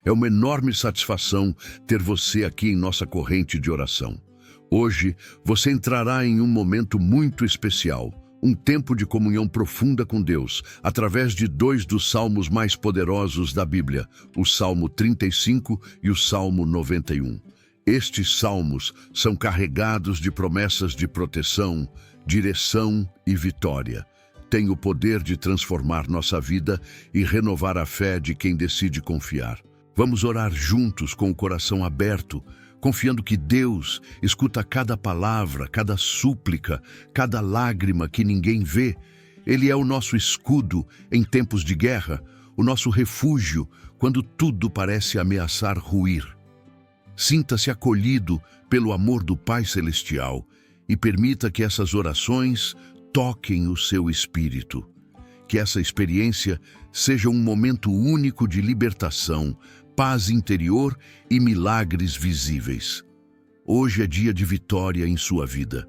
É uma enorme satisfação ter você aqui em nossa corrente de oração. Hoje, você entrará em um momento muito especial, um tempo de comunhão profunda com Deus, através de dois dos salmos mais poderosos da Bíblia, o Salmo 35 e o Salmo 91. Estes salmos são carregados de promessas de proteção, direção e vitória. Têm o poder de transformar nossa vida e renovar a fé de quem decide confiar. Vamos orar juntos com o coração aberto, confiando que Deus escuta cada palavra, cada súplica, cada lágrima que ninguém vê. Ele é o nosso escudo em tempos de guerra, o nosso refúgio quando tudo parece ameaçar ruir. Sinta-se acolhido pelo amor do Pai Celestial e permita que essas orações toquem o seu espírito. Que essa experiência seja um momento único de libertação, paz interior e milagres visíveis. Hoje é dia de vitória em sua vida.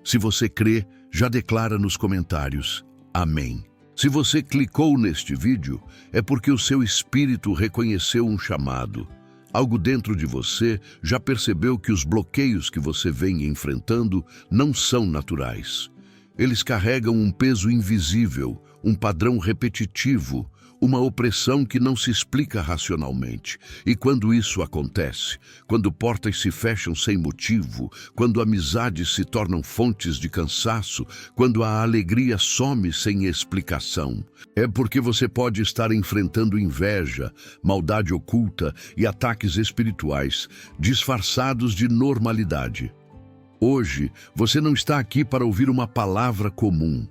Se você crê, já declara nos comentários. Amém. Se você clicou neste vídeo, é porque o seu espírito reconheceu um chamado. Algo dentro de você já percebeu que os bloqueios que você vem enfrentando não são naturais. Eles carregam um peso invisível, um padrão repetitivo, uma opressão que não se explica racionalmente. E quando isso acontece, quando portas se fecham sem motivo, quando amizades se tornam fontes de cansaço, quando a alegria some sem explicação, é porque você pode estar enfrentando inveja, maldade oculta e ataques espirituais, disfarçados de normalidade. Hoje, você não está aqui para ouvir uma palavra comum.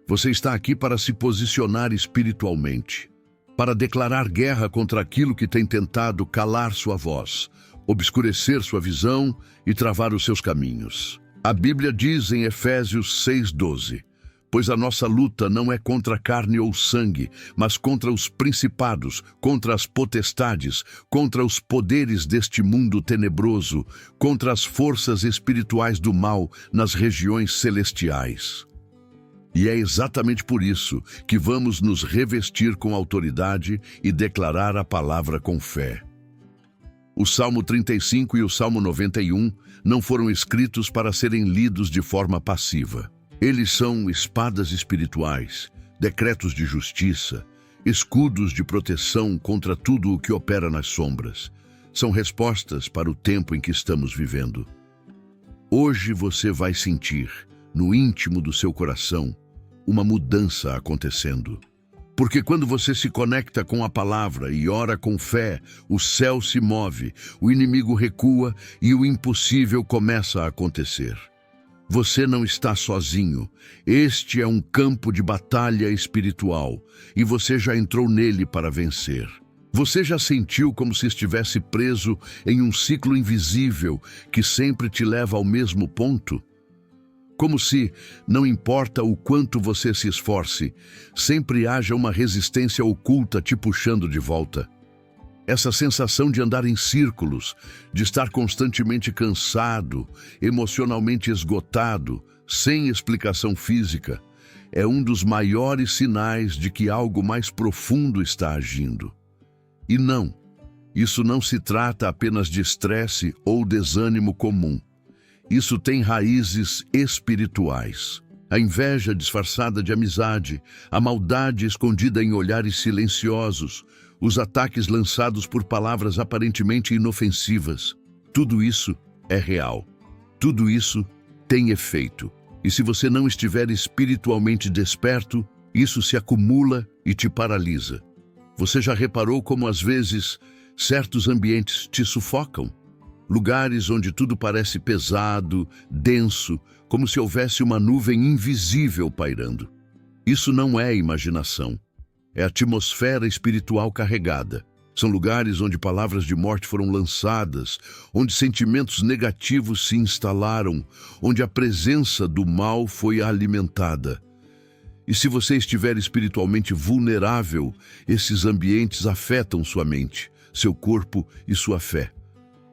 Você está aqui para se posicionar espiritualmente, para declarar guerra contra aquilo que tem tentado calar sua voz, obscurecer sua visão e travar os seus caminhos. A Bíblia diz em Efésios 6:12, pois a nossa luta não é contra carne ou sangue, mas contra os principados, contra as potestades, contra os poderes deste mundo tenebroso, contra as forças espirituais do mal nas regiões celestiais. E é exatamente por isso que vamos nos revestir com autoridade e declarar a palavra com fé. O Salmo 35 e o Salmo 91 não foram escritos para serem lidos de forma passiva. Eles são espadas espirituais, decretos de justiça, escudos de proteção contra tudo o que opera nas sombras. São respostas para o tempo em que estamos vivendo. Hoje você vai sentir, no íntimo do seu coração, uma mudança acontecendo. Porque quando você se conecta com a palavra e ora com fé, o céu se move, o inimigo recua e o impossível começa a acontecer. Você não está sozinho. Este é um campo de batalha espiritual e você já entrou nele para vencer. Você já sentiu como se estivesse preso em um ciclo invisível que sempre te leva ao mesmo ponto? Como se, não importa o quanto você se esforce, sempre haja uma resistência oculta te puxando de volta. Essa sensação de andar em círculos, de estar constantemente cansado, emocionalmente esgotado, sem explicação física, é um dos maiores sinais de que algo mais profundo está agindo. E não, isso não se trata apenas de estresse ou desânimo comum. Isso tem raízes espirituais. A inveja disfarçada de amizade, a maldade escondida em olhares silenciosos, os ataques lançados por palavras aparentemente inofensivas. Tudo isso é real. Tudo isso tem efeito. E se você não estiver espiritualmente desperto, isso se acumula e te paralisa. Você já reparou como às vezes certos ambientes te sufocam? Lugares onde tudo parece pesado, denso, como se houvesse uma nuvem invisível pairando. Isso não é imaginação. É atmosfera espiritual carregada. São lugares onde palavras de morte foram lançadas, onde sentimentos negativos se instalaram, onde a presença do mal foi alimentada. E se você estiver espiritualmente vulnerável, esses ambientes afetam sua mente, seu corpo e sua fé.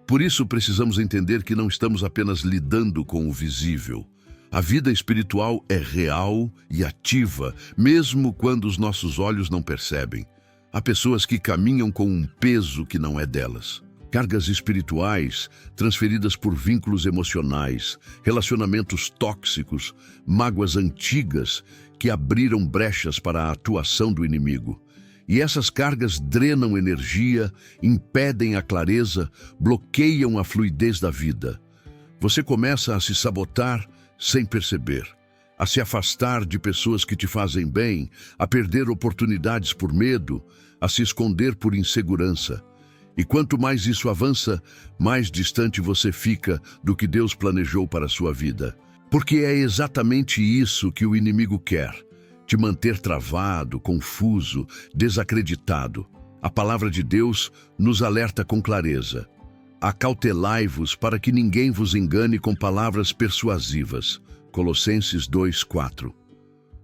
Por isso precisamos entender que não estamos apenas lidando com o visível. A vida espiritual é real e ativa, mesmo quando os nossos olhos não percebem. Há pessoas que caminham com um peso que não é delas. Cargas espirituais transferidas por vínculos emocionais, relacionamentos tóxicos, mágoas antigas que abriram brechas para a atuação do inimigo. E essas cargas drenam energia, impedem a clareza, bloqueiam a fluidez da vida. Você começa a se sabotar sem perceber, a se afastar de pessoas que te fazem bem, a perder oportunidades por medo, a se esconder por insegurança. E quanto mais isso avança, mais distante você fica do que Deus planejou para a sua vida. Porque é exatamente isso que o inimigo quer: te manter travado, confuso, desacreditado. A palavra de Deus nos alerta com clareza: acautelai-vos para que ninguém vos engane com palavras persuasivas. Colossenses 2:4.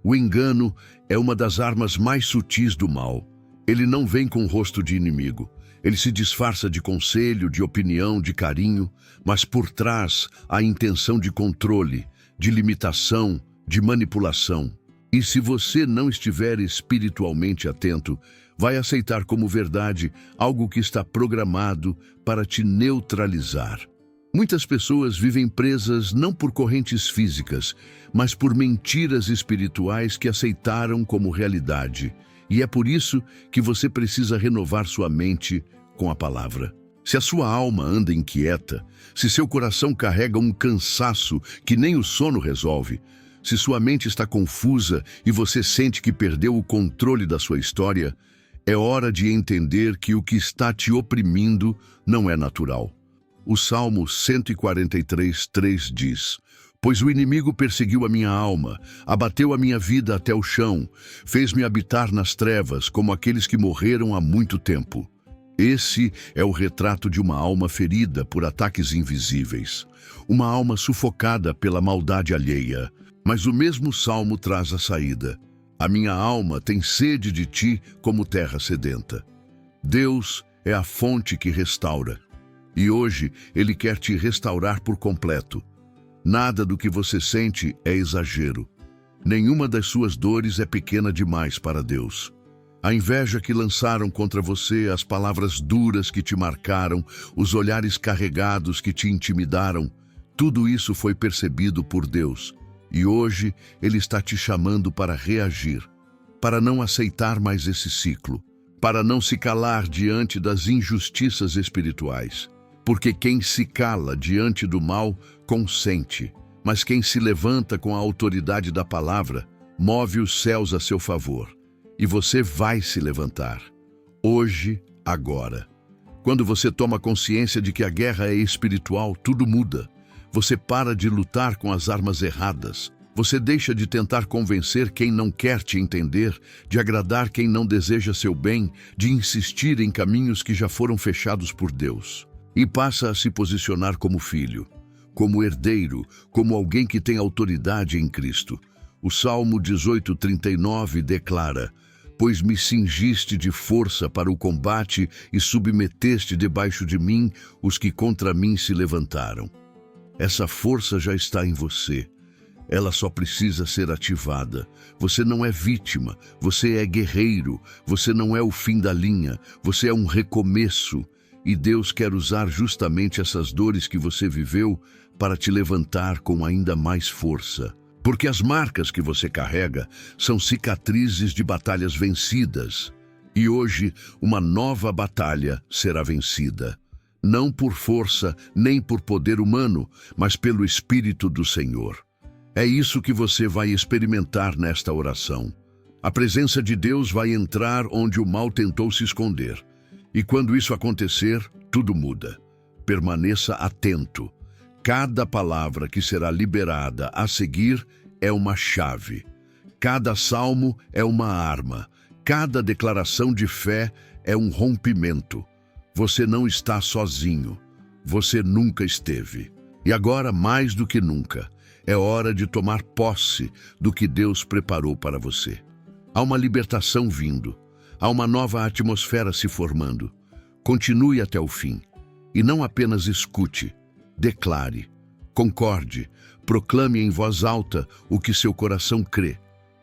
O engano é uma das armas mais sutis do mal. Ele não vem com o rosto de inimigo. Ele se disfarça de conselho, de opinião, de carinho, mas por trás há a intenção de controle, de limitação, de manipulação. E se você não estiver espiritualmente atento, vai aceitar como verdade algo que está programado para te neutralizar. Muitas pessoas vivem presas não por correntes físicas, mas por mentiras espirituais que aceitaram como realidade. E é por isso que você precisa renovar sua mente com a palavra. Se a sua alma anda inquieta, se seu coração carrega um cansaço que nem o sono resolve, se sua mente está confusa e você sente que perdeu o controle da sua história, é hora de entender que o que está te oprimindo não é natural. O Salmo 143:3 diz: pois o inimigo perseguiu a minha alma, abateu a minha vida até o chão, fez-me habitar nas trevas como aqueles que morreram há muito tempo. Esse é o retrato de uma alma ferida por ataques invisíveis, uma alma sufocada pela maldade alheia. Mas o mesmo salmo traz a saída: a minha alma tem sede de ti como terra sedenta. Deus é a fonte que restaura, e hoje Ele quer te restaurar por completo. Nada do que você sente é exagero. Nenhuma das suas dores é pequena demais para Deus. A inveja que lançaram contra você, as palavras duras que te marcaram, os olhares carregados que te intimidaram, tudo isso foi percebido por Deus. E hoje Ele está te chamando para reagir, para não aceitar mais esse ciclo, para não se calar diante das injustiças espirituais. Porque quem se cala diante do mal consente, mas quem se levanta com a autoridade da palavra move os céus a seu favor. E você vai se levantar. Hoje, agora. Quando você toma consciência de que a guerra é espiritual, tudo muda. Você para de lutar com as armas erradas. Você deixa de tentar convencer quem não quer te entender, de agradar quem não deseja seu bem, de insistir em caminhos que já foram fechados por Deus. E passa a se posicionar como filho, como herdeiro, como alguém que tem autoridade em Cristo. O Salmo 18:39 declara: pois me cingiste de força para o combate e submeteste debaixo de mim os que contra mim se levantaram. Essa força já está em você. Ela só precisa ser ativada. Você não é vítima, você é guerreiro, você não é o fim da linha, você é um recomeço. E Deus quer usar justamente essas dores que você viveu para te levantar com ainda mais força. Porque as marcas que você carrega são cicatrizes de batalhas vencidas. E hoje, uma nova batalha será vencida. Não por força, nem por poder humano, mas pelo Espírito do Senhor. É isso que você vai experimentar nesta oração. A presença de Deus vai entrar onde o mal tentou se esconder. E quando isso acontecer, tudo muda. Permaneça atento. Cada palavra que será liberada a seguir é uma chave. Cada salmo é uma arma. Cada declaração de fé é um rompimento. Você não está sozinho. Você nunca esteve. E agora, mais do que nunca, é hora de tomar posse do que Deus preparou para você. Há uma libertação vindo. Há uma nova atmosfera se formando. Continue até o fim. E não apenas escute, declare, concorde, proclame em voz alta o que seu coração crê.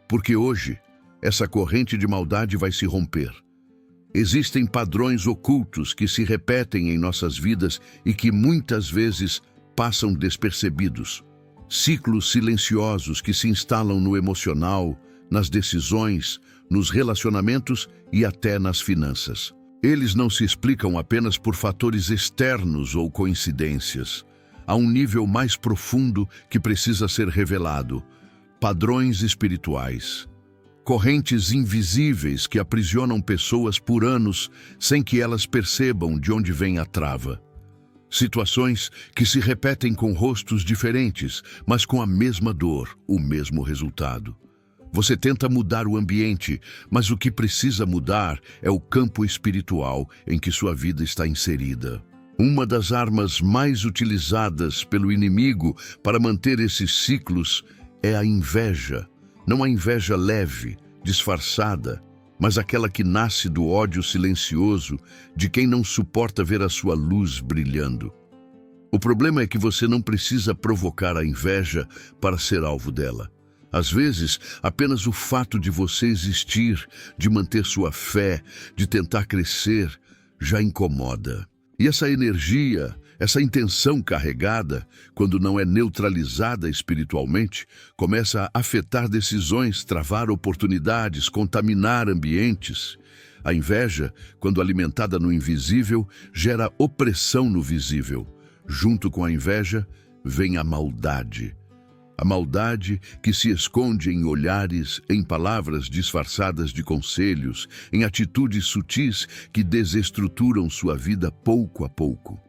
Porque hoje, essa corrente de maldade vai se romper. Existem padrões ocultos que se repetem em nossas vidas e que muitas vezes passam despercebidos. Ciclos silenciosos que se instalam no emocional, nas decisões, nos relacionamentos e até nas finanças. Eles não se explicam apenas por fatores externos ou coincidências. Há um nível mais profundo que precisa ser revelado: padrões espirituais. Correntes invisíveis que aprisionam pessoas por anos sem que elas percebam de onde vem a trava. Situações que se repetem com rostos diferentes, mas com a mesma dor, o mesmo resultado. Você tenta mudar o ambiente, mas o que precisa mudar é o campo espiritual em que sua vida está inserida. Uma das armas mais utilizadas pelo inimigo para manter esses ciclos é a inveja. Não a inveja leve, disfarçada, mas aquela que nasce do ódio silencioso de quem não suporta ver a sua luz brilhando. O problema é que você não precisa provocar a inveja para ser alvo dela. Às vezes, apenas o fato de você existir, de manter sua fé, de tentar crescer, já incomoda. E essa energia, essa intenção carregada, quando não é neutralizada espiritualmente, começa a afetar decisões, travar oportunidades, contaminar ambientes. A inveja, quando alimentada no invisível, gera opressão no visível. Junto com a inveja, vem a maldade. A maldade que se esconde em olhares, em palavras disfarçadas de conselhos, em atitudes sutis que desestruturam sua vida pouco a pouco.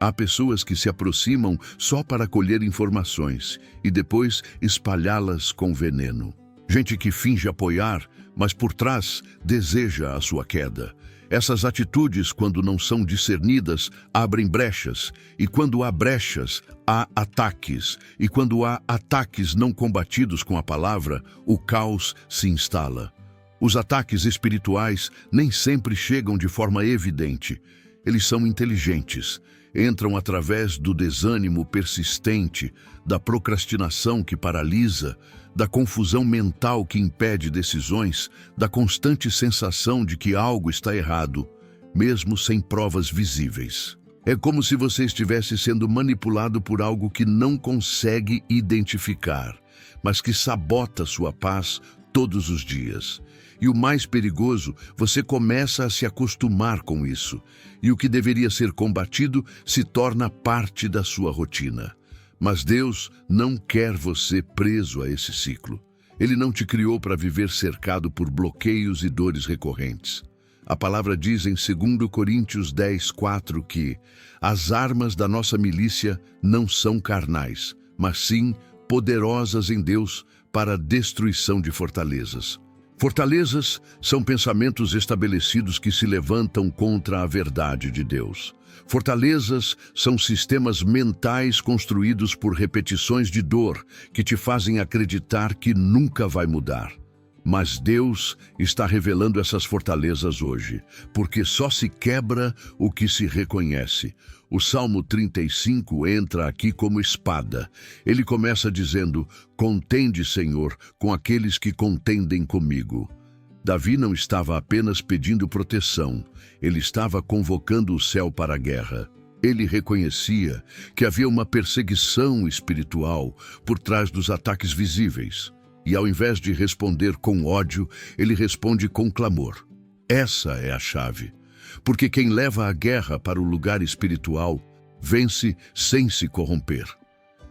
Há pessoas que se aproximam só para colher informações e depois espalhá-las com veneno. Gente que finge apoiar, mas por trás deseja a sua queda. Essas atitudes, quando não são discernidas, abrem brechas, e quando há brechas, há ataques, e quando há ataques não combatidos com a palavra, o caos se instala. Os ataques espirituais nem sempre chegam de forma evidente. Eles são inteligentes, entram através do desânimo persistente, da procrastinação que paralisa, da confusão mental que impede decisões, da constante sensação de que algo está errado, mesmo sem provas visíveis. É como se você estivesse sendo manipulado por algo que não consegue identificar, mas que sabota sua paz todos os dias. E o mais perigoso, você começa a se acostumar com isso, e o que deveria ser combatido se torna parte da sua rotina. Mas Deus não quer você preso a esse ciclo. Ele não te criou para viver cercado por bloqueios e dores recorrentes. A palavra diz em 2 Coríntios 10:4 que as armas da nossa milícia não são carnais, mas sim poderosas em Deus para a destruição de fortalezas. Fortalezas são pensamentos estabelecidos que se levantam contra a verdade de Deus. Fortalezas são sistemas mentais construídos por repetições de dor que te fazem acreditar que nunca vai mudar. Mas Deus está revelando essas fortalezas hoje, porque só se quebra o que se reconhece. O Salmo 35 entra aqui como espada. Ele começa dizendo: "Contende, Senhor, com aqueles que contendem comigo." Davi não estava apenas pedindo proteção, ele estava convocando o céu para a guerra. Ele reconhecia que havia uma perseguição espiritual por trás dos ataques visíveis. E ao invés de responder com ódio, ele responde com clamor. Essa é a chave. Porque quem leva a guerra para o lugar espiritual vence sem se corromper.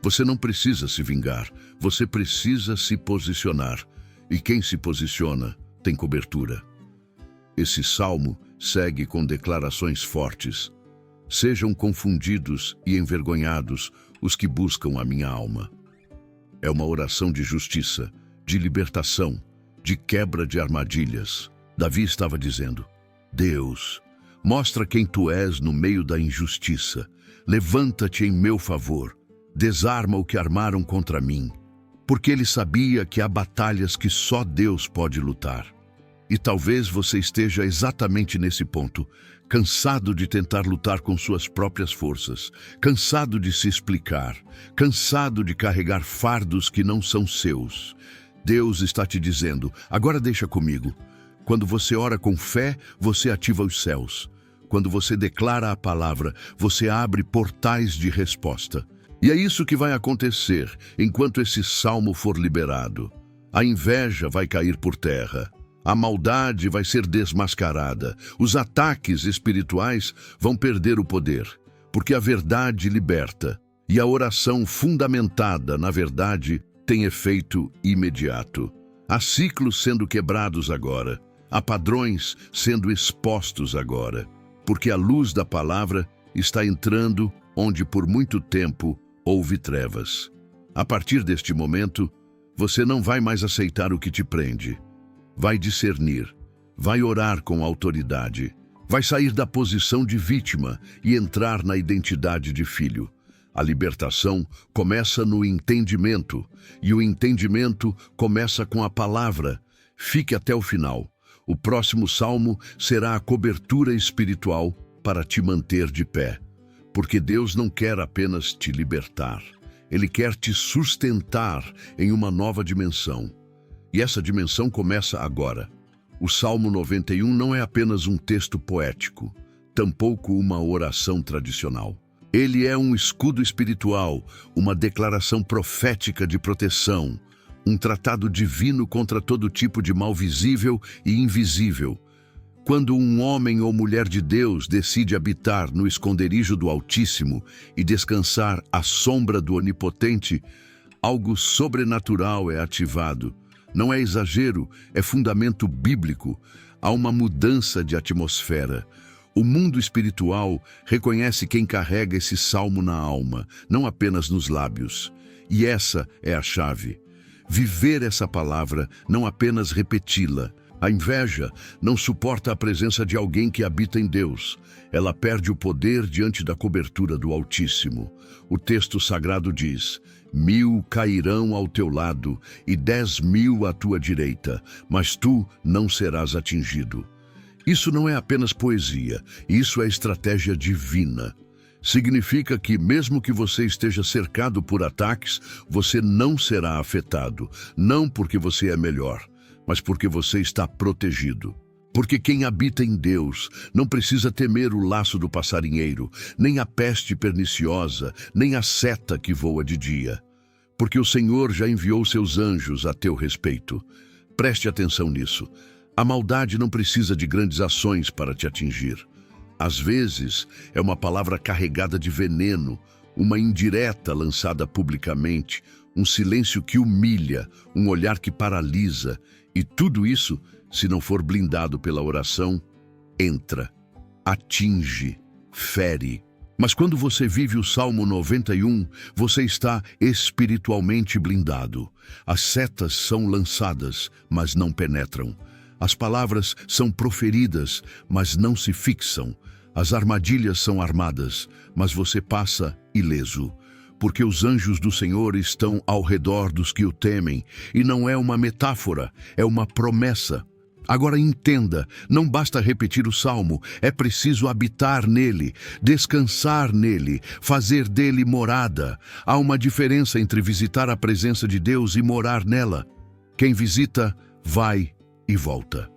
Você não precisa se vingar, você precisa se posicionar. E quem se posiciona tem cobertura. Esse salmo segue com declarações fortes. Sejam confundidos e envergonhados os que buscam a minha alma. É uma oração de justiça, de libertação, de quebra de armadilhas. Davi estava dizendo: Deus, mostra quem tu és no meio da injustiça. Levanta-te em meu favor. Desarma o que armaram contra mim. Porque ele sabia que há batalhas que só Deus pode lutar. E talvez você esteja exatamente nesse ponto, cansado de tentar lutar com suas próprias forças, cansado de se explicar, cansado de carregar fardos que não são seus. Deus está te dizendo: agora deixa comigo. Quando você ora com fé, você ativa os céus. Quando você declara a palavra, você abre portais de resposta. E é isso que vai acontecer enquanto esse salmo for liberado. A inveja vai cair por terra. A maldade vai ser desmascarada. Os ataques espirituais vão perder o poder, porque a verdade liberta. E a oração fundamentada na verdade tem efeito imediato. Há ciclos sendo quebrados agora. Há padrões sendo expostos agora. Porque a luz da palavra está entrando onde por muito tempo houve trevas. A partir deste momento, você não vai mais aceitar o que te prende. Vai discernir, vai orar com autoridade, vai sair da posição de vítima e entrar na identidade de filho. A libertação começa no entendimento, e o entendimento começa com a palavra. Fique até o final. O próximo salmo será a cobertura espiritual para te manter de pé. Porque Deus não quer apenas te libertar. Ele quer te sustentar em uma nova dimensão. E essa dimensão começa agora. O Salmo 91 não é apenas um texto poético, tampouco uma oração tradicional. Ele é um escudo espiritual, uma declaração profética de proteção, um tratado divino contra todo tipo de mal visível e invisível. Quando um homem ou mulher de Deus decide habitar no esconderijo do Altíssimo e descansar à sombra do Onipotente, algo sobrenatural é ativado. Não é exagero, é fundamento bíblico. Há uma mudança de atmosfera. O mundo espiritual reconhece quem carrega esse salmo na alma, não apenas nos lábios. E essa é a chave. Viver essa palavra, não apenas repeti-la. A inveja não suporta a presença de alguém que habita em Deus. Ela perde o poder diante da cobertura do Altíssimo. O texto sagrado diz: 1000 cairão ao teu lado e 10.000 à tua direita, mas tu não serás atingido. Isso não é apenas poesia, isso é estratégia divina. Significa que, mesmo que você esteja cercado por ataques, você não será afetado, não porque você é melhor, mas porque você está protegido. Porque quem habita em Deus não precisa temer o laço do passarinheiro, nem a peste perniciosa, nem a seta que voa de dia. Porque o Senhor já enviou seus anjos a teu respeito. Preste atenção nisso. A maldade não precisa de grandes ações para te atingir. Às vezes, é uma palavra carregada de veneno, uma indireta lançada publicamente, um silêncio que humilha, um olhar que paralisa, e tudo isso, se não for blindado pela oração, entra, atinge, fere. Mas quando você vive o Salmo 91, você está espiritualmente blindado. As setas são lançadas, mas não penetram. As palavras são proferidas, mas não se fixam. As armadilhas são armadas, mas você passa ileso. Porque os anjos do Senhor estão ao redor dos que o temem, e não é uma metáfora, é uma promessa. Agora entenda, não basta repetir o salmo, é preciso habitar nele, descansar nele, fazer dele morada. Há uma diferença entre visitar a presença de Deus e morar nela. Quem visita, vai e volta.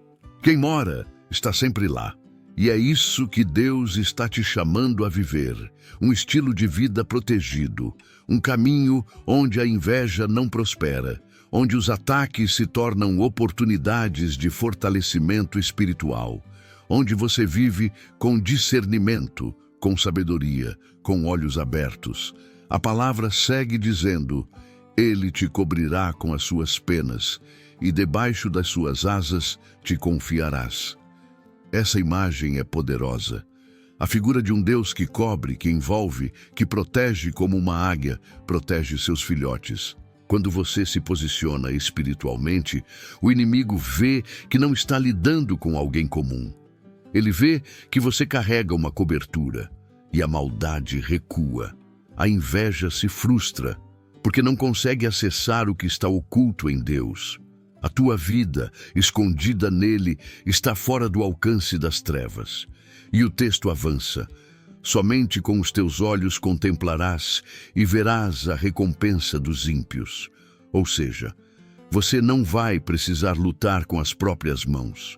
Quem mora, está sempre lá. E é isso que Deus está te chamando a viver, um estilo de vida protegido, um caminho onde a inveja não prospera, onde os ataques se tornam oportunidades de fortalecimento espiritual, onde você vive com discernimento, com sabedoria, com olhos abertos. A palavra segue dizendo: Ele te cobrirá com as suas penas, e debaixo das suas asas te confiarás. Essa imagem é poderosa. A figura de um Deus que cobre, que envolve, que protege como uma águia, protege seus filhotes. Quando você se posiciona espiritualmente, o inimigo vê que não está lidando com alguém comum. Ele vê que você carrega uma cobertura e a maldade recua. A inveja se frustra, porque não consegue acessar o que está oculto em Deus. A tua vida, escondida nele, está fora do alcance das trevas. E o texto avança: somente com os teus olhos contemplarás e verás a recompensa dos ímpios. Ou seja, você não vai precisar lutar com as próprias mãos.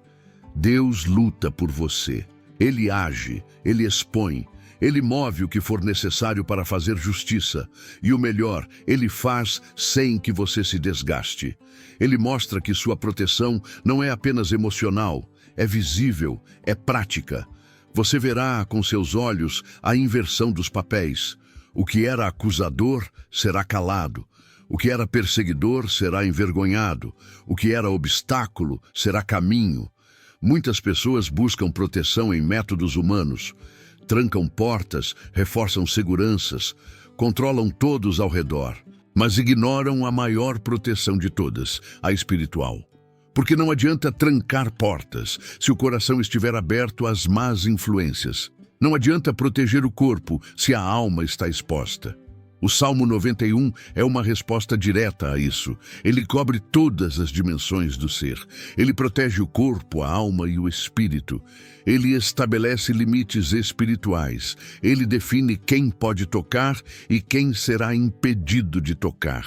Deus luta por você. Ele age, ele expõe, ele move o que for necessário para fazer justiça. E o melhor, ele faz sem que você se desgaste. Ele mostra que sua proteção não é apenas emocional, é visível, é prática. Você verá com seus olhos a inversão dos papéis. O que era acusador será calado. O que era perseguidor será envergonhado. O que era obstáculo será caminho. Muitas pessoas buscam proteção em métodos humanos. Trancam portas, reforçam seguranças, controlam todos ao redor, mas ignoram a maior proteção de todas, a espiritual. Porque não adianta trancar portas se o coração estiver aberto às más influências. Não adianta proteger o corpo se a alma está exposta. O Salmo 91 é uma resposta direta a isso. Ele cobre todas as dimensões do ser. Ele protege o corpo, a alma e o espírito. Ele estabelece limites espirituais. Ele define quem pode tocar e quem será impedido de tocar.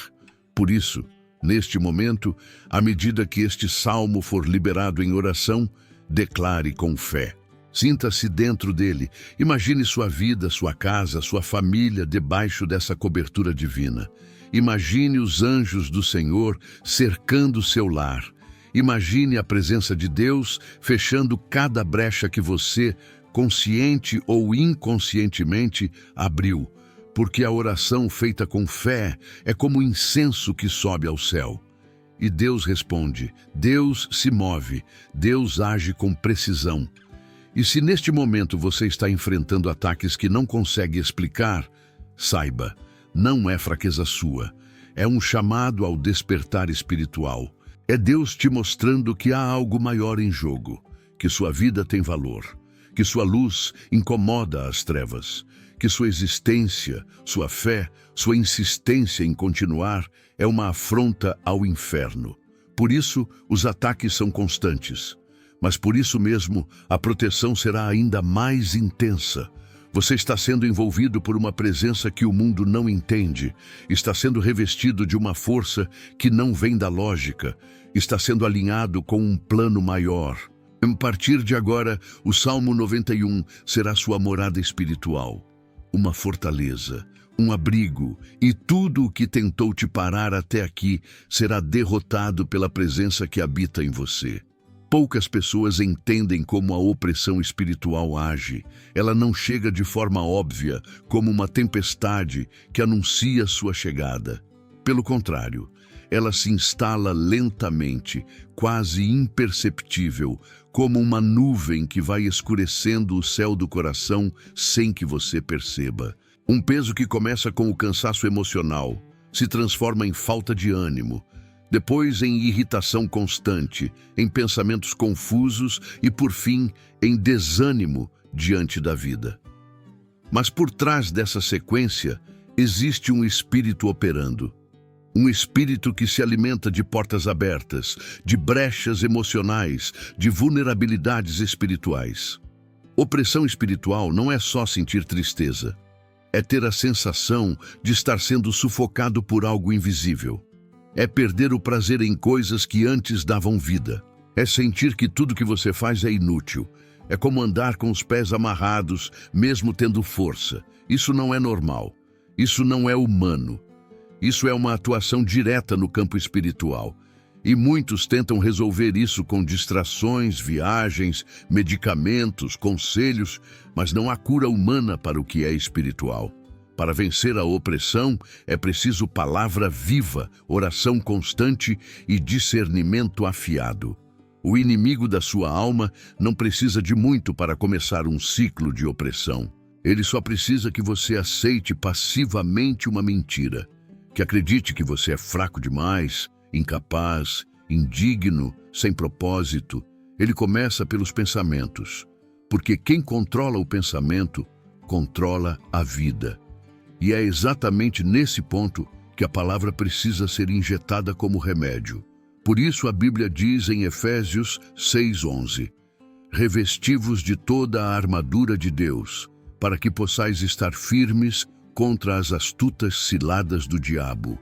Por isso, neste momento, à medida que este salmo for liberado em oração, declare com fé. Sinta-se dentro dele. Imagine sua vida, sua casa, sua família debaixo dessa cobertura divina. Imagine os anjos do Senhor cercando seu lar. Imagine a presença de Deus fechando cada brecha que você, consciente ou inconscientemente, abriu. Porque a oração feita com fé é como incenso que sobe ao céu. E Deus responde, Deus se move, Deus age com precisão. E se neste momento você está enfrentando ataques que não consegue explicar, saiba, não é fraqueza sua. É um chamado ao despertar espiritual. É Deus te mostrando que há algo maior em jogo, que sua vida tem valor, que sua luz incomoda as trevas, que sua existência, sua fé, sua insistência em continuar é uma afronta ao inferno. Por isso, os ataques são constantes. Mas por isso mesmo, a proteção será ainda mais intensa. Você está sendo envolvido por uma presença que o mundo não entende. Está sendo revestido de uma força que não vem da lógica. Está sendo alinhado com um plano maior. A partir de agora, o Salmo 91 será sua morada espiritual. Uma fortaleza, um abrigo, e tudo o que tentou te parar até aqui será derrotado pela presença que habita em você. Poucas pessoas entendem como a opressão espiritual age. Ela não chega de forma óbvia, como uma tempestade que anuncia sua chegada. Pelo contrário, ela se instala lentamente, quase imperceptível, como uma nuvem que vai escurecendo o céu do coração sem que você perceba. Um peso que começa com o cansaço emocional, se transforma em falta de ânimo, depois em irritação constante, em pensamentos confusos e, por fim, em desânimo diante da vida. Mas por trás dessa sequência, existe um espírito operando. Um espírito que se alimenta de portas abertas, de brechas emocionais, de vulnerabilidades espirituais. Opressão espiritual não é só sentir tristeza. É ter a sensação de estar sendo sufocado por algo invisível. É perder o prazer em coisas que antes davam vida. É sentir que tudo que você faz é inútil. É como andar com os pés amarrados, mesmo tendo força. Isso não é normal. Isso não é humano. Isso é uma atuação direta no campo espiritual. E muitos tentam resolver isso com distrações, viagens, medicamentos, conselhos, mas não há cura humana para o que é espiritual. Para vencer a opressão, é preciso palavra viva, oração constante e discernimento afiado. O inimigo da sua alma não precisa de muito para começar um ciclo de opressão. Ele só precisa que você aceite passivamente uma mentira, que acredite que você é fraco demais, incapaz, indigno, sem propósito. Ele começa pelos pensamentos, porque quem controla o pensamento, controla a vida. E é exatamente nesse ponto que a palavra precisa ser injetada como remédio. Por isso a Bíblia diz em Efésios 6:11, revesti-vos de toda a armadura de Deus, para que possais estar firmes contra as astutas ciladas do diabo.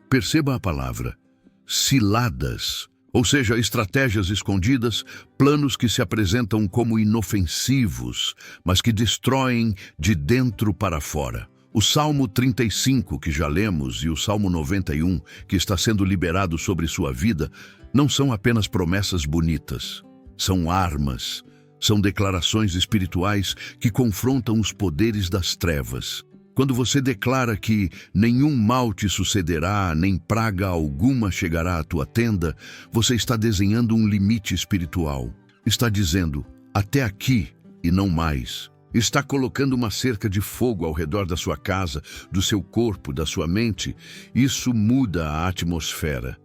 Perceba a palavra, ciladas, Ou seja, estratégias escondidas, planos que se apresentam como inofensivos, mas que destroem de dentro para fora. O Salmo 35, que já lemos, e o Salmo 91, que está sendo liberado sobre sua vida, não são apenas promessas bonitas. São armas, são declarações espirituais que confrontam os poderes das trevas. Quando você declara que nenhum mal te sucederá, nem praga alguma chegará à tua tenda, você está desenhando um limite espiritual. Está dizendo, até aqui e não mais. Está colocando uma cerca de fogo ao redor da sua casa, do seu corpo, da sua mente. Isso muda a atmosfera.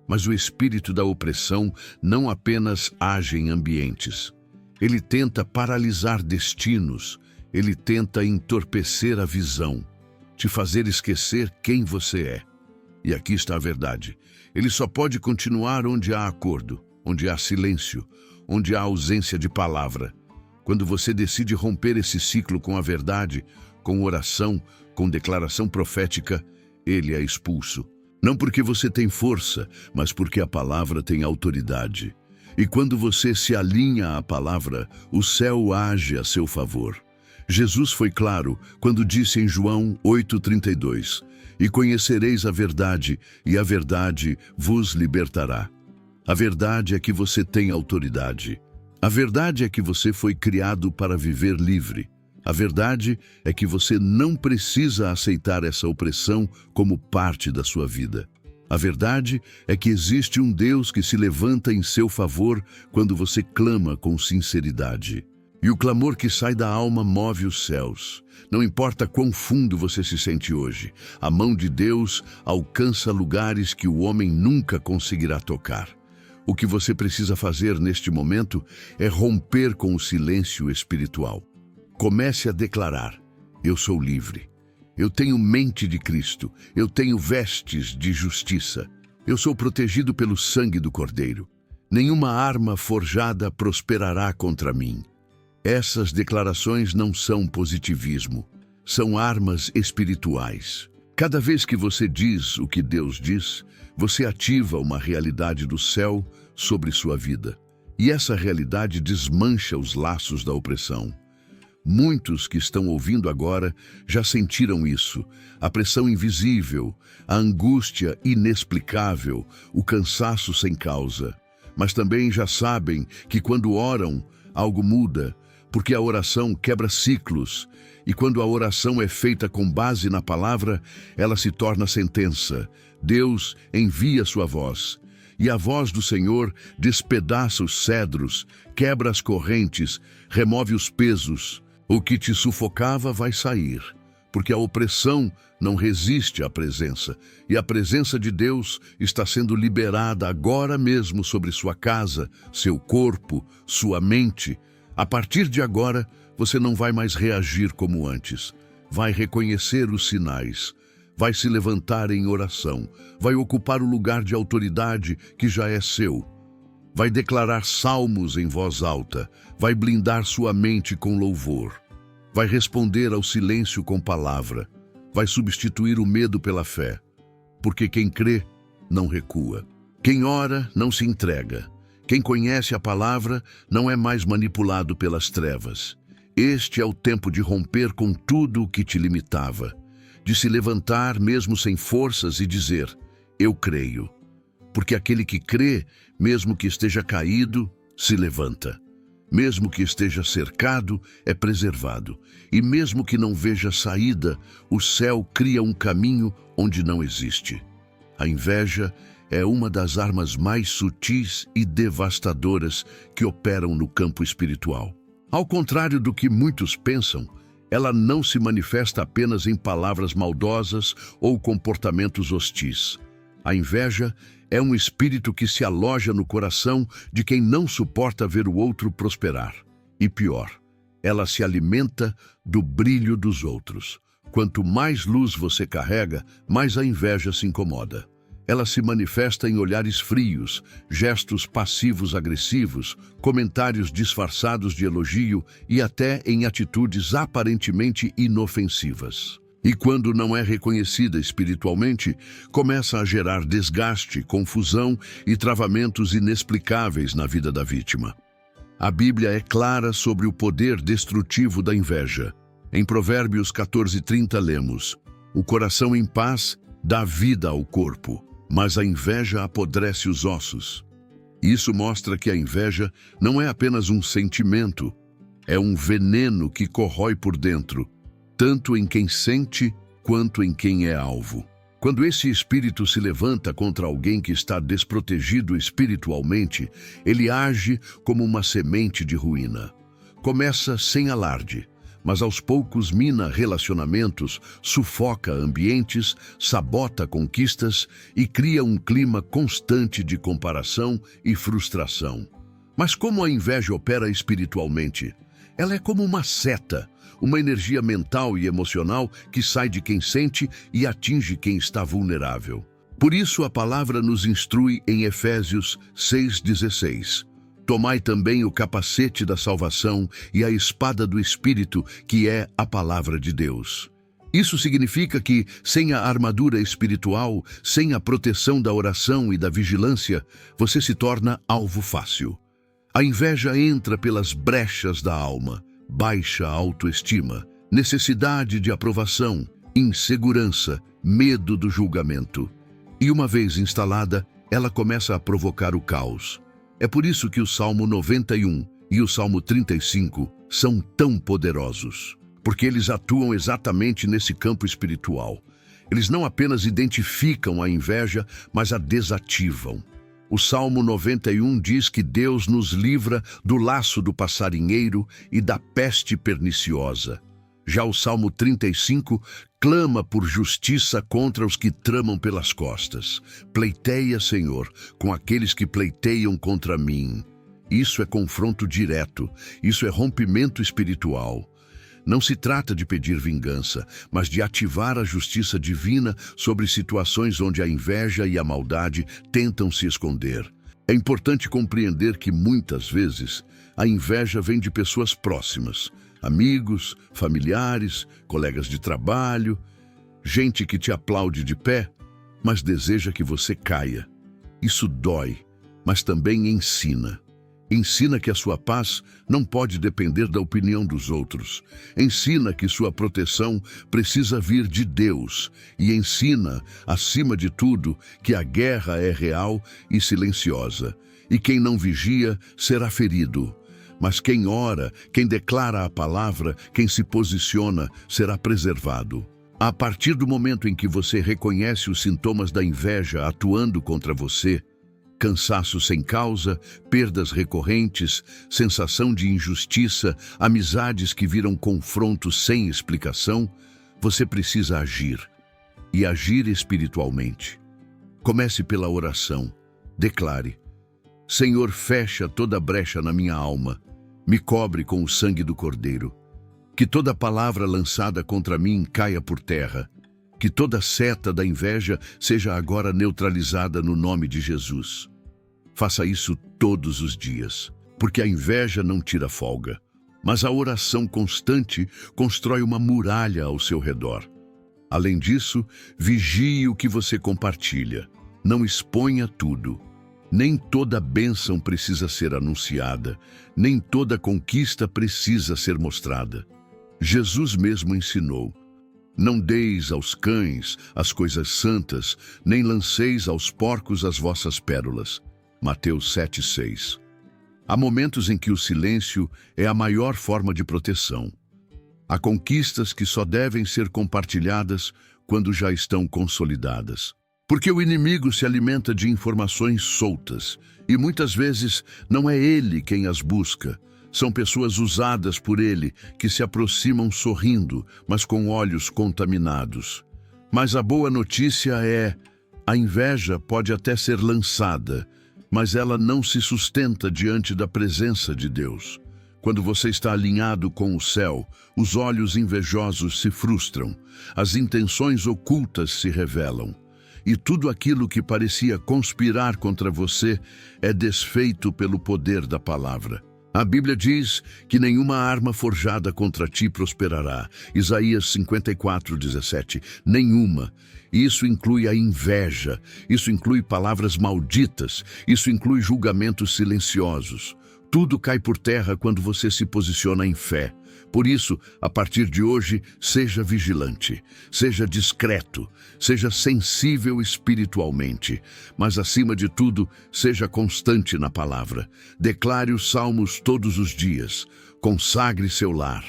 Mas o espírito da opressão não apenas age em ambientes. Ele tenta paralisar destinos. Ele tenta entorpecer a visão, te fazer esquecer quem você é. E aqui está a verdade. Ele só pode continuar onde há acordo, onde há silêncio, onde há ausência de palavra. Quando você decide romper esse ciclo com a verdade, com oração, com declaração profética, ele é expulso. Não porque você tem força, mas porque a palavra tem autoridade. E quando você se alinha à palavra, o céu age a seu favor. Jesus foi claro quando disse em João 8,32, e conhecereis a verdade, e a verdade vos libertará. A verdade é que você tem autoridade. A verdade é que você foi criado para viver livre. A verdade é que você não precisa aceitar essa opressão como parte da sua vida. A verdade é que existe um Deus que se levanta em seu favor quando você clama com sinceridade. E o clamor que sai da alma move os céus. Não importa quão fundo você se sente hoje, a mão de Deus alcança lugares que o homem nunca conseguirá tocar. O que você precisa fazer neste momento é romper com o silêncio espiritual. Comece a declarar, eu sou livre. Eu tenho mente de Cristo. Eu tenho vestes de justiça. Eu sou protegido pelo sangue do Cordeiro. Nenhuma arma forjada prosperará contra mim. Essas declarações não são positivismo, são armas espirituais. Cada vez que você diz o que Deus diz, você ativa uma realidade do céu sobre sua vida. E essa realidade desmancha os laços da opressão. Muitos que estão ouvindo agora já sentiram isso. A pressão invisível, a angústia inexplicável, o cansaço sem causa. Mas também já sabem que quando oram, algo muda. Porque a oração quebra ciclos, e quando a oração é feita com base na palavra, ela se torna sentença. Deus envia sua voz, e a voz do Senhor despedaça os cedros, quebra as correntes, remove os pesos. O que te sufocava vai sair, porque a opressão não resiste à presença, e a presença de Deus está sendo liberada agora mesmo sobre sua casa, seu corpo, sua mente. A partir de agora, você não vai mais reagir como antes. Vai reconhecer os sinais. Vai se levantar em oração. Vai ocupar o lugar de autoridade que já é seu. Vai declarar salmos em voz alta. Vai blindar sua mente com louvor. Vai responder ao silêncio com palavra. Vai substituir o medo pela fé. Porque quem crê, não recua. Quem ora, não se entrega. Quem conhece a palavra não é mais manipulado pelas trevas. Este é o tempo de romper com tudo o que te limitava, de se levantar mesmo sem forças e dizer, eu creio. Porque aquele que crê, mesmo que esteja caído, se levanta. Mesmo que esteja cercado, é preservado. E mesmo que não veja saída, o céu cria um caminho onde não existe. A inveja é uma das armas mais sutis e devastadoras que operam no campo espiritual. Ao contrário do que muitos pensam, ela não se manifesta apenas em palavras maldosas ou comportamentos hostis. A inveja é um espírito que se aloja no coração de quem não suporta ver o outro prosperar. E pior, ela se alimenta do brilho dos outros. Quanto mais luz você carrega, mais a inveja se incomoda. Ela se manifesta em olhares frios, gestos passivos-agressivos, comentários disfarçados de elogio e até em atitudes aparentemente inofensivas. E quando não é reconhecida espiritualmente, começa a gerar desgaste, confusão e travamentos inexplicáveis na vida da vítima. A Bíblia é clara sobre o poder destrutivo da inveja. Em Provérbios 14:30 lemos: "O coração em paz dá vida ao corpo, mas a inveja apodrece os ossos." Isso mostra que a inveja não é apenas um sentimento, é um veneno que corrói por dentro, tanto em quem sente quanto em quem é alvo. Quando esse espírito se levanta contra alguém que está desprotegido espiritualmente, ele age como uma semente de ruína. Começa sem alarde, mas aos poucos mina relacionamentos, sufoca ambientes, sabota conquistas e cria um clima constante de comparação e frustração. Mas como a inveja opera espiritualmente? Ela é como uma seta, uma energia mental e emocional que sai de quem sente e atinge quem está vulnerável. Por isso a palavra nos instrui em Efésios 6,16. "Tomai também o capacete da salvação e a espada do Espírito, que é a palavra de Deus." Isso significa que, sem a armadura espiritual, sem a proteção da oração e da vigilância, você se torna alvo fácil. A inveja entra pelas brechas da alma, baixa autoestima, necessidade de aprovação, insegurança, medo do julgamento. E uma vez instalada, ela começa a provocar o caos. É por isso que o Salmo 91 e o Salmo 35 são tão poderosos, porque eles atuam exatamente nesse campo espiritual. Eles não apenas identificam a inveja, mas a desativam. O Salmo 91 diz que Deus nos livra do laço do passarinheiro e da peste perniciosa. Já o Salmo 35 clama por justiça contra os que tramam pelas costas. "Pleiteia, Senhor, com aqueles que pleiteiam contra mim." Isso é confronto direto, isso é rompimento espiritual. Não se trata de pedir vingança, mas de ativar a justiça divina sobre situações onde a inveja e a maldade tentam se esconder. É importante compreender que, muitas vezes, a inveja vem de pessoas próximas, amigos, familiares, colegas de trabalho, gente que te aplaude de pé, mas deseja que você caia. Isso dói, mas também ensina. Ensina que a sua paz não pode depender da opinião dos outros. Ensina que sua proteção precisa vir de Deus. E ensina, acima de tudo, que a guerra é real e silenciosa. E quem não vigia será ferido. Mas quem ora, quem declara a palavra, quem se posiciona, será preservado. A partir do momento em que você reconhece os sintomas da inveja atuando contra você, cansaço sem causa, perdas recorrentes, sensação de injustiça, amizades que viram confrontos sem explicação, você precisa agir. E agir espiritualmente. Comece pela oração. Declare: "Senhor, fecha toda brecha na minha alma. Me cobre com o sangue do Cordeiro. Que toda palavra lançada contra mim caia por terra. Que toda seta da inveja seja agora neutralizada no nome de Jesus." Faça isso todos os dias, porque a inveja não tira folga, mas a oração constante constrói uma muralha ao seu redor. Além disso, vigie o que você compartilha. Não exponha tudo. Nem toda bênção precisa ser anunciada, nem toda conquista precisa ser mostrada. Jesus mesmo ensinou: "Não deis aos cães as coisas santas, nem lanceis aos porcos as vossas pérolas." Mateus 7,6. Há momentos em que o silêncio é a maior forma de proteção. Há conquistas que só devem ser compartilhadas quando já estão consolidadas. Porque o inimigo se alimenta de informações soltas, e muitas vezes não é ele quem as busca. São pessoas usadas por ele que se aproximam sorrindo, mas com olhos contaminados. Mas a boa notícia é: a inveja pode até ser lançada, mas ela não se sustenta diante da presença de Deus. Quando você está alinhado com o céu, os olhos invejosos se frustram, as intenções ocultas se revelam, e tudo aquilo que parecia conspirar contra você é desfeito pelo poder da palavra. A Bíblia diz que nenhuma arma forjada contra ti prosperará. Isaías 54:17. Nenhuma. Isso inclui a inveja, isso inclui palavras malditas, isso inclui julgamentos silenciosos. Tudo cai por terra quando você se posiciona em fé. Por isso, a partir de hoje, seja vigilante, seja discreto, seja sensível espiritualmente, mas acima de tudo, seja constante na palavra. Declare os salmos todos os dias, consagre seu lar,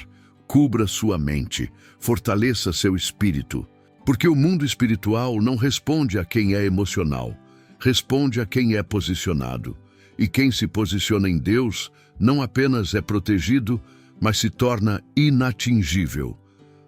cubra sua mente, fortaleça seu espírito. Porque o mundo espiritual não responde a quem é emocional, responde a quem é posicionado. E quem se posiciona em Deus não apenas é protegido, mas se torna inatingível.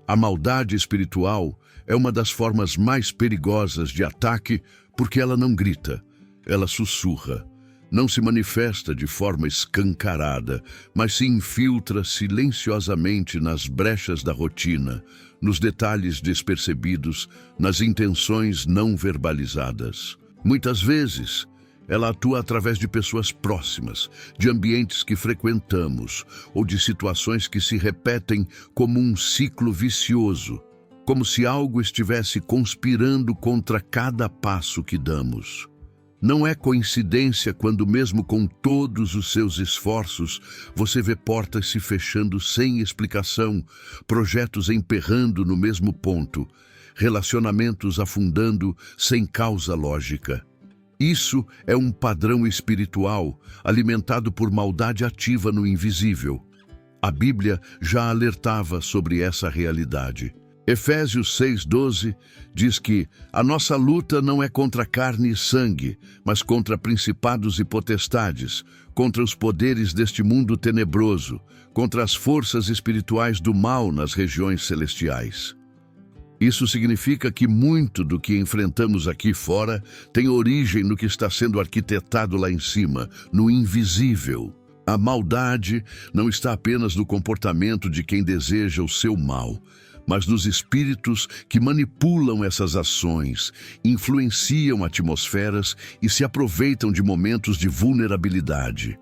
A maldade espiritual é uma das formas mais perigosas de ataque porque ela não grita, ela sussurra. Não se manifesta de forma escancarada, mas se infiltra silenciosamente nas brechas da rotina, nos detalhes despercebidos, nas intenções não verbalizadas. Muitas vezes, ela atua através de pessoas próximas, de ambientes que frequentamos ou de situações que se repetem como um ciclo vicioso, como se algo estivesse conspirando contra cada passo que damos. Não é coincidência quando, mesmo com todos os seus esforços, você vê portas se fechando sem explicação, projetos emperrando no mesmo ponto, relacionamentos afundando sem causa lógica. Isso é um padrão espiritual alimentado por maldade ativa no invisível. A Bíblia já alertava sobre essa realidade. Efésios 6:12 diz que a nossa luta não é contra carne e sangue, mas contra principados e potestades, contra os poderes deste mundo tenebroso, contra as forças espirituais do mal nas regiões celestiais. Isso significa que muito do que enfrentamos aqui fora tem origem no que está sendo arquitetado lá em cima, no invisível. A maldade não está apenas no comportamento de quem deseja o seu mal, mas nos espíritos que manipulam essas ações, influenciam atmosferas e se aproveitam de momentos de vulnerabilidade.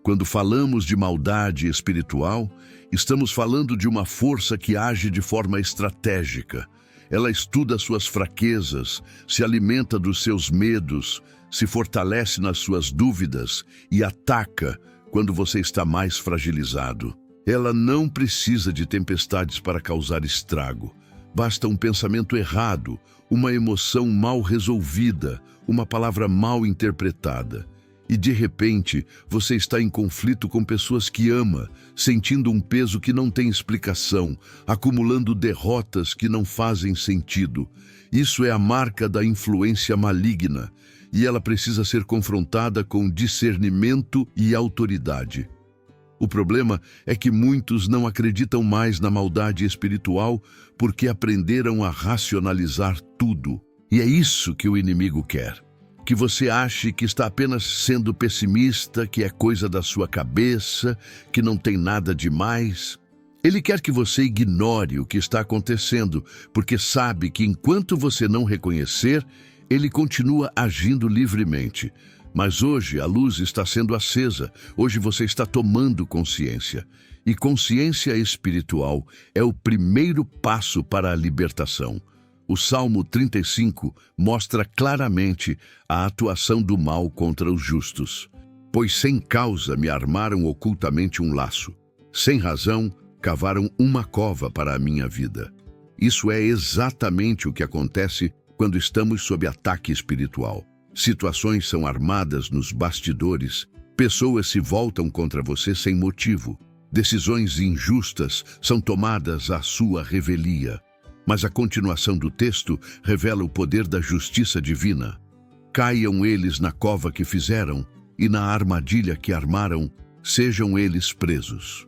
Quando falamos de maldade espiritual, estamos falando de uma força que age de forma estratégica. Ela estuda suas fraquezas, se alimenta dos seus medos, se fortalece nas suas dúvidas e ataca quando você está mais fragilizado. Ela não precisa de tempestades para causar estrago. Basta um pensamento errado, uma emoção mal resolvida, uma palavra mal interpretada. E de repente, você está em conflito com pessoas que ama, sentindo um peso que não tem explicação, acumulando derrotas que não fazem sentido. Isso é a marca da influência maligna, e ela precisa ser confrontada com discernimento e autoridade. O problema é que muitos não acreditam mais na maldade espiritual porque aprenderam a racionalizar tudo. E é isso que o inimigo quer. Que você ache que está apenas sendo pessimista, que é coisa da sua cabeça, que não tem nada demais. Ele quer que você ignore o que está acontecendo, porque sabe que enquanto você não reconhecer, ele continua agindo livremente. Mas hoje a luz está sendo acesa, hoje você está tomando consciência. E consciência espiritual é o primeiro passo para a libertação. O Salmo 35 mostra claramente a atuação do mal contra os justos. Pois sem causa me armaram ocultamente um laço. Sem razão, cavaram uma cova para a minha vida. Isso é exatamente o que acontece quando estamos sob ataque espiritual. Situações são armadas nos bastidores, pessoas se voltam contra você sem motivo. Decisões injustas são tomadas à sua revelia. Mas a continuação do texto revela o poder da justiça divina. Caiam eles na cova que fizeram e na armadilha que armaram, sejam eles presos.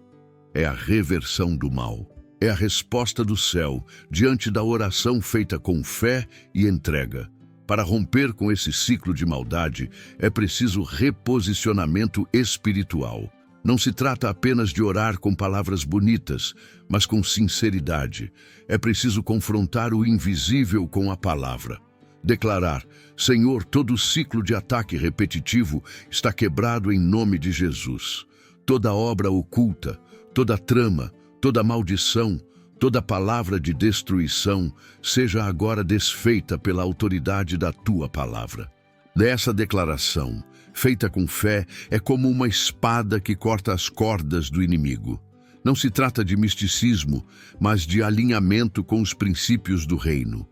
É a reversão do mal. É a resposta do céu diante da oração feita com fé e entrega. Para romper com esse ciclo de maldade, é preciso reposicionamento espiritual. Não se trata apenas de orar com palavras bonitas, mas com sinceridade. É preciso confrontar o invisível com a palavra. Declarar: Senhor, todo ciclo de ataque repetitivo está quebrado em nome de Jesus. toda obra oculta, toda trama, toda maldição, toda palavra de destruição seja agora desfeita pela autoridade da tua palavra. Dessa declaração, feita com fé, é como uma espada que corta as cordas do inimigo. Não se trata de misticismo, mas de alinhamento com os princípios do reino.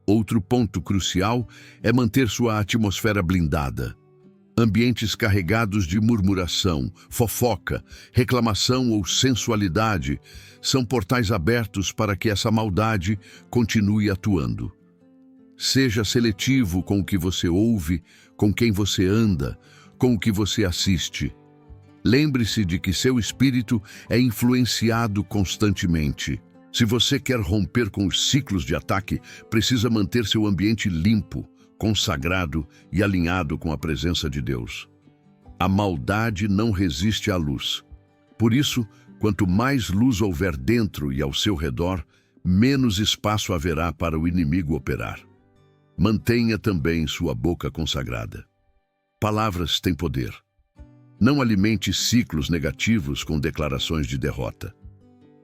Outro ponto crucial é manter sua atmosfera blindada. Ambientes carregados de murmuração, fofoca, reclamação ou sensualidade são portais abertos para que essa maldade continue atuando. Seja seletivo com o que você ouve, com quem você anda, com o que você assiste. Lembre-se de que seu espírito é influenciado constantemente. Se você quer romper com os ciclos de ataque, precisa manter seu ambiente limpo, consagrado e alinhado com a presença de Deus. A maldade não resiste à luz. Por isso, quanto mais luz houver dentro e ao seu redor, menos espaço haverá para o inimigo operar. Mantenha também sua boca consagrada. Palavras têm poder. Não alimente ciclos negativos com declarações de derrota.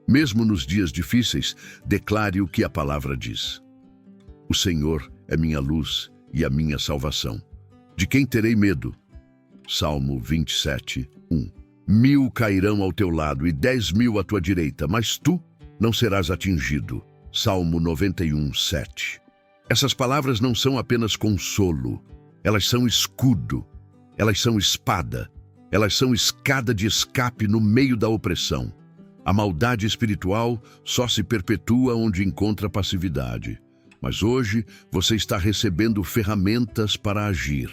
Mesmo nos dias difíceis, declare o que a palavra diz. O Senhor é minha luz e a minha salvação. De quem terei medo? Salmo 27, 1. 1000 cairão ao teu lado e 10.000 à tua direita, mas tu não serás atingido. Salmo 91, 7. Essas palavras não são apenas consolo, elas são escudo, elas são espada, elas são escada de escape no meio da opressão. A maldade espiritual só se perpetua onde encontra passividade. Mas hoje você está recebendo ferramentas para agir,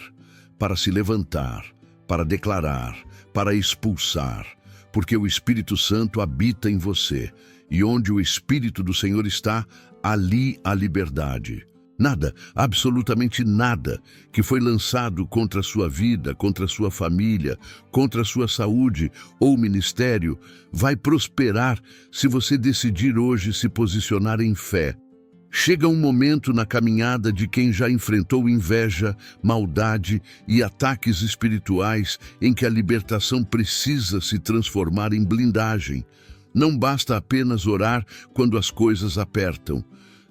para se levantar, para declarar, para expulsar, porque o Espírito Santo habita em você, e onde o Espírito do Senhor está, ali há liberdade. Nada, absolutamente nada, que foi lançado contra a sua vida, contra a sua família, contra a sua saúde ou ministério, vai prosperar se você decidir hoje se posicionar em fé. Chega um momento na caminhada de quem já enfrentou inveja, maldade e ataques espirituais em que a libertação precisa se transformar em blindagem. Não basta apenas orar quando as coisas apertam.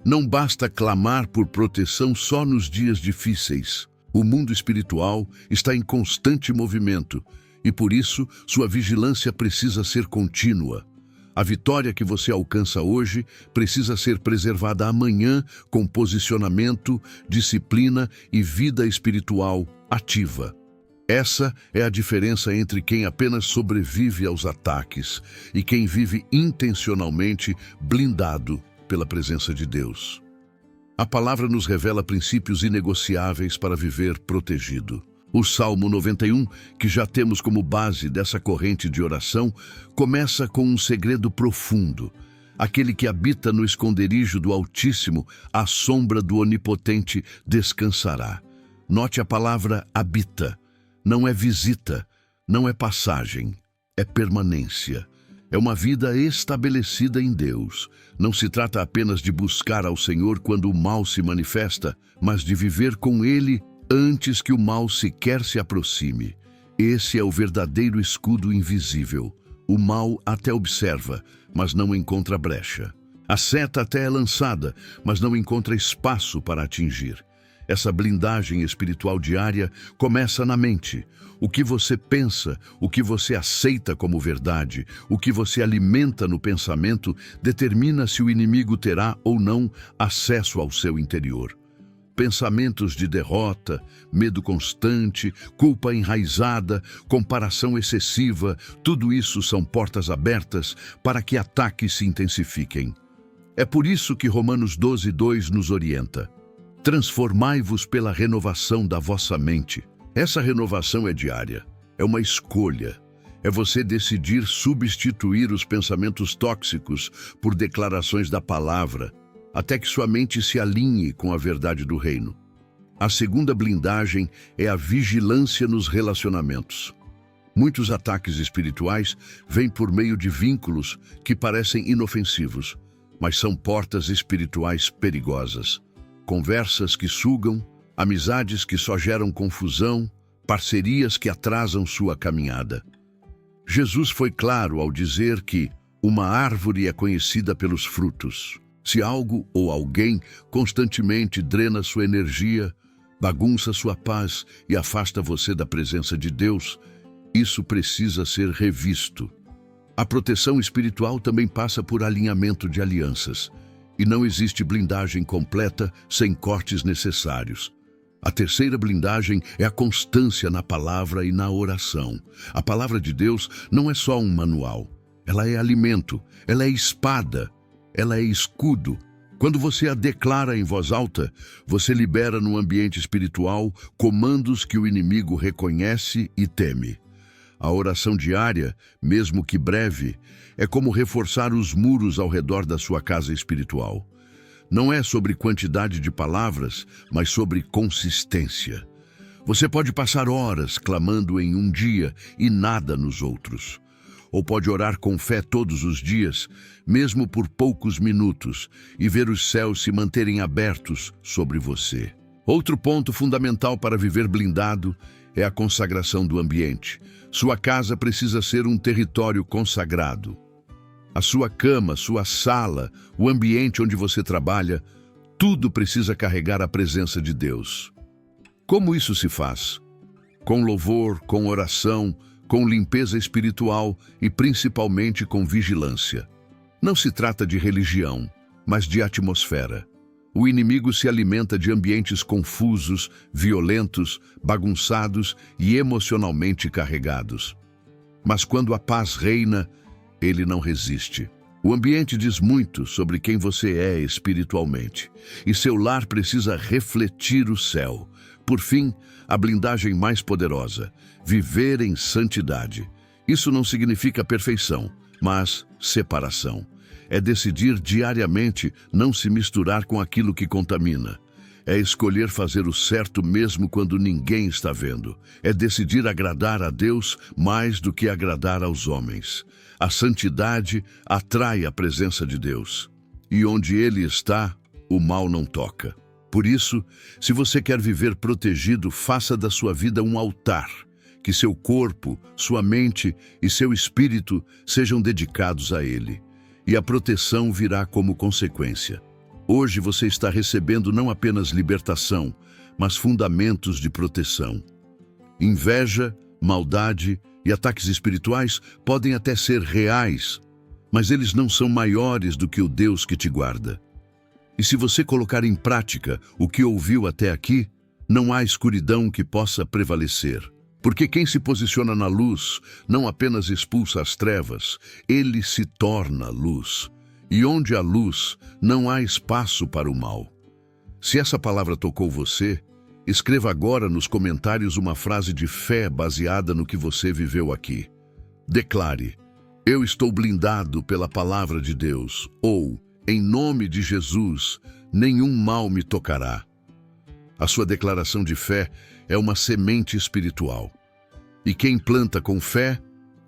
Não basta clamar por proteção só nos dias difíceis. O mundo espiritual está em constante movimento e, por isso, sua vigilância precisa ser contínua. A vitória que você alcança hoje precisa ser preservada amanhã com posicionamento, disciplina e vida espiritual ativa. Essa é a diferença entre quem apenas sobrevive aos ataques e quem vive intencionalmente blindado pela presença de Deus. A palavra nos revela princípios inegociáveis para viver protegido. O Salmo 91, que já temos como base dessa corrente de oração, começa com um segredo profundo. Aquele que habita no esconderijo do Altíssimo, à sombra do Onipotente, descansará. Note a palavra habita. Não é visita, não é passagem, é permanência. É uma vida estabelecida em Deus. Não se trata apenas de buscar ao Senhor quando o mal se manifesta, mas de viver com Ele antes que o mal sequer se aproxime. Esse é o verdadeiro escudo invisível. O mal até observa, mas não encontra brecha. A seta até é lançada, mas não encontra espaço para atingir. Essa blindagem espiritual diária começa na mente. O que você pensa, o que você aceita como verdade, o que você alimenta no pensamento, determina se o inimigo terá ou não acesso ao seu interior. Pensamentos de derrota, medo constante, culpa enraizada, comparação excessiva, tudo isso são portas abertas para que ataques se intensifiquem. É por isso que Romanos 12:2 nos orienta. Transformai-vos pela renovação da vossa mente. Essa renovação é diária, é uma escolha. É você decidir substituir os pensamentos tóxicos por declarações da palavra, até que sua mente se alinhe com a verdade do reino. A segunda blindagem é a vigilância nos relacionamentos. Muitos ataques espirituais vêm por meio de vínculos que parecem inofensivos, mas são portas espirituais perigosas. Conversas que sugam, amizades que só geram confusão, parcerias que atrasam sua caminhada. Jesus foi claro ao dizer que uma árvore é conhecida pelos frutos. Se algo ou alguém constantemente drena sua energia, bagunça sua paz e afasta você da presença de Deus, isso precisa ser revisto. A proteção espiritual também passa por alinhamento de alianças, e não existe blindagem completa sem cortes necessários. A terceira blindagem é a constância na palavra e na oração. A palavra de Deus não é só um manual. Ela é alimento, ela é espada, ela é escudo. Quando você a declara em voz alta, você libera no ambiente espiritual comandos que o inimigo reconhece e teme. A oração diária, mesmo que breve, é como reforçar os muros ao redor da sua casa espiritual. Não é sobre quantidade de palavras, mas sobre consistência. Você pode passar horas clamando em um dia e nada nos outros. Ou pode orar com fé todos os dias, mesmo por poucos minutos, e ver os céus se manterem abertos sobre você. Outro ponto fundamental para viver blindado é a consagração do ambiente. Sua casa precisa ser um território consagrado. A sua cama, sua sala, o ambiente onde você trabalha, tudo precisa carregar a presença de Deus. Como isso se faz? Com louvor, com oração, com limpeza espiritual e principalmente com vigilância. Não se trata de religião, mas de atmosfera. O inimigo se alimenta de ambientes confusos, violentos, bagunçados e emocionalmente carregados. Mas quando a paz reina, ele não resiste. O ambiente diz muito sobre quem você é espiritualmente, e seu lar precisa refletir o céu. Por fim, a blindagem mais poderosa: viver em santidade. Isso não significa perfeição, mas separação. É decidir diariamente não se misturar com aquilo que contamina. É escolher fazer o certo mesmo quando ninguém está vendo. É decidir agradar a Deus mais do que agradar aos homens. A santidade atrai a presença de Deus. E onde Ele está, o mal não toca. Por isso, se você quer viver protegido, faça da sua vida um altar. Que seu corpo, sua mente e seu espírito sejam dedicados a Ele. E a proteção virá como consequência. Hoje você está recebendo não apenas libertação, mas fundamentos de proteção. Inveja, maldade e ataques espirituais podem até ser reais, mas eles não são maiores do que o Deus que te guarda. E se você colocar em prática o que ouviu até aqui, não há escuridão que possa prevalecer. Porque quem se posiciona na luz não apenas expulsa as trevas, ele se torna luz. E onde há luz, não há espaço para o mal. Se essa palavra tocou você, escreva agora nos comentários uma frase de fé baseada no que você viveu aqui. Declare: eu estou blindado pela palavra de Deus, ou, em nome de Jesus, nenhum mal me tocará. A sua declaração de fé é uma semente espiritual. E quem planta com fé,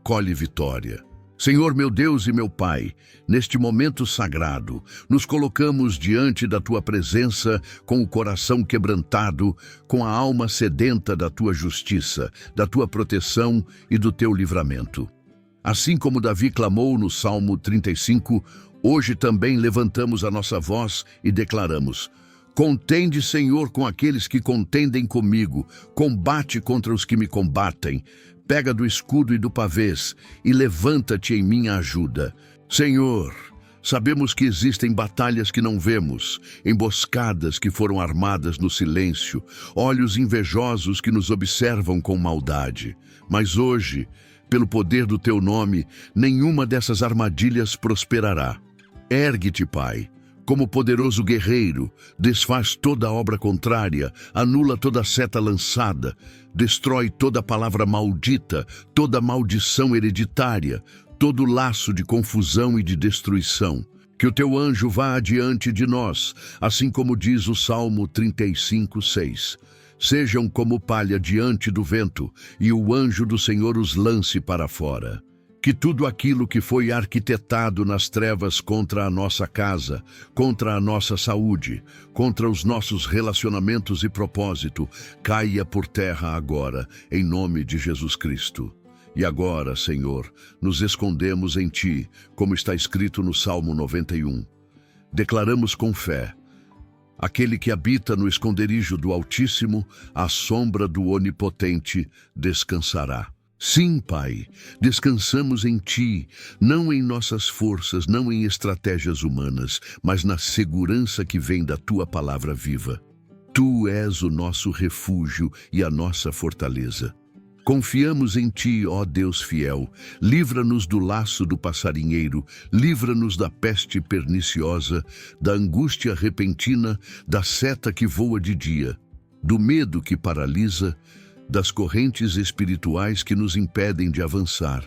colhe vitória. Senhor, meu Deus e meu Pai, neste momento sagrado, nos colocamos diante da Tua presença com o coração quebrantado, com a alma sedenta da Tua justiça, da Tua proteção e do Teu livramento. Assim como Davi clamou no Salmo 35, hoje também levantamos a nossa voz e declaramos: contende, Senhor, com aqueles que contendem comigo, combate contra os que me combatem. Pega do escudo e do pavês e levanta-te em minha ajuda. Senhor, sabemos que existem batalhas que não vemos, emboscadas que foram armadas no silêncio, olhos invejosos que nos observam com maldade. Mas hoje, pelo poder do teu nome, nenhuma dessas armadilhas prosperará. Ergue-te, Pai. Como poderoso guerreiro, desfaz toda a obra contrária, anula toda a seta lançada, destrói toda a palavra maldita, toda a maldição hereditária, todo laço de confusão e de destruição. Que o teu anjo vá adiante de nós, assim como diz o Salmo 35:6. Sejam como palha diante do vento, e o anjo do Senhor os lance para fora. Que tudo aquilo que foi arquitetado nas trevas contra a nossa casa, contra a nossa saúde, contra os nossos relacionamentos e propósito, caia por terra agora, em nome de Jesus Cristo. E agora, Senhor, nos escondemos em Ti, como está escrito no Salmo 91. Declaramos com fé: aquele que habita no esconderijo do Altíssimo, à sombra do Onipotente, descansará. Sim, Pai, descansamos em Ti, não em nossas forças, não em estratégias humanas, mas na segurança que vem da Tua palavra viva. Tu és o nosso refúgio e a nossa fortaleza. Confiamos em Ti, ó Deus fiel. Livra-nos do laço do passarinheiro, livra-nos da peste perniciosa, da angústia repentina, da seta que voa de dia, do medo que paralisa, das correntes espirituais que nos impedem de avançar.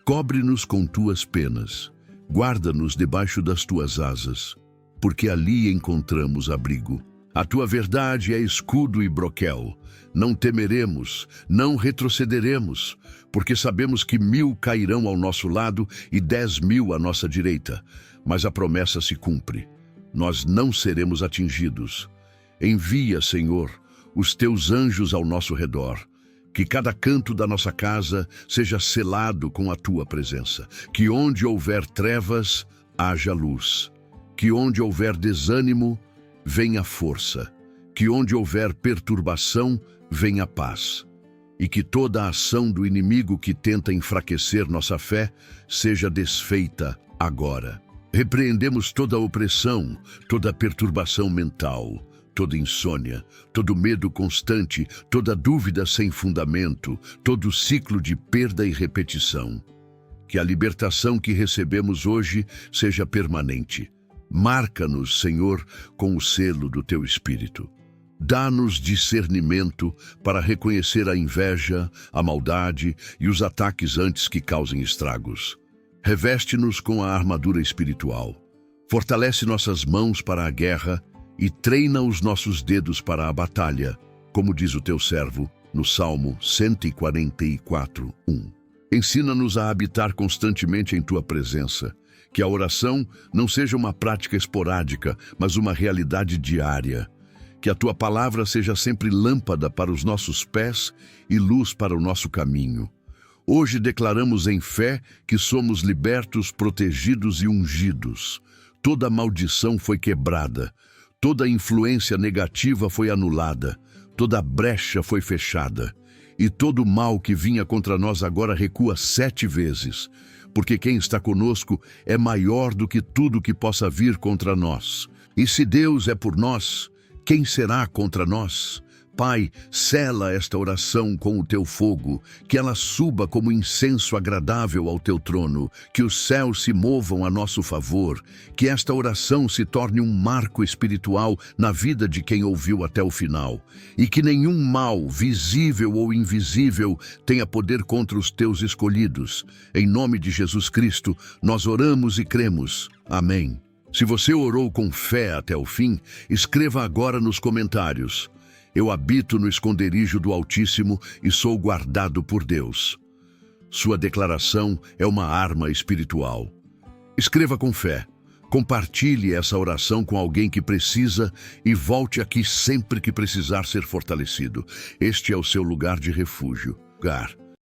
Cobre-nos com Tuas penas, guarda-nos debaixo das Tuas asas, porque ali encontramos abrigo. A Tua verdade é escudo e broquel. Não temeremos, não retrocederemos, porque sabemos que 1000 cairão ao nosso lado e 10.000 à nossa direita, mas a promessa se cumpre. Nós não seremos atingidos. Envia, Senhor, os Teus anjos ao nosso redor, que cada canto da nossa casa seja selado com a Tua presença, que onde houver trevas, haja luz, que onde houver desânimo, venha força, que onde houver perturbação, venha paz, e que toda a ação do inimigo que tenta enfraquecer nossa fé seja desfeita agora. Repreendemos toda opressão, toda perturbação mental, toda insônia, todo medo constante, toda dúvida sem fundamento, todo ciclo de perda e repetição. Que a libertação que recebemos hoje seja permanente. Marca-nos, Senhor, com o selo do Teu Espírito. Dá-nos discernimento para reconhecer a inveja, a maldade e os ataques antes que causem estragos. Reveste-nos com a armadura espiritual. Fortalece nossas mãos para a guerra e treina os nossos dedos para a batalha, como diz o Teu servo no Salmo 144:1. Ensina-nos a habitar constantemente em Tua presença, que a oração não seja uma prática esporádica, mas uma realidade diária. Que a Tua palavra seja sempre lâmpada para os nossos pés e luz para o nosso caminho. Hoje declaramos em fé que somos libertos, protegidos e ungidos. Toda maldição foi quebrada. Toda influência negativa foi anulada, toda brecha foi fechada, e todo mal que vinha contra nós agora recua 7 vezes, porque quem está conosco é maior do que tudo que possa vir contra nós. E se Deus é por nós, quem será contra nós? Pai, sela esta oração com o Teu fogo, que ela suba como incenso agradável ao Teu trono, que os céus se movam a nosso favor, que esta oração se torne um marco espiritual na vida de quem ouviu até o final, e que nenhum mal, visível ou invisível, tenha poder contra os Teus escolhidos. Em nome de Jesus Cristo, nós oramos e cremos. Amém. Se você orou com fé até o fim, escreva agora nos comentários: eu habito no esconderijo do Altíssimo e sou guardado por Deus. Sua declaração é uma arma espiritual. Escreva com fé. Compartilhe essa oração com alguém que precisa e volte aqui sempre que precisar ser fortalecido. Este é o seu lugar de refúgio.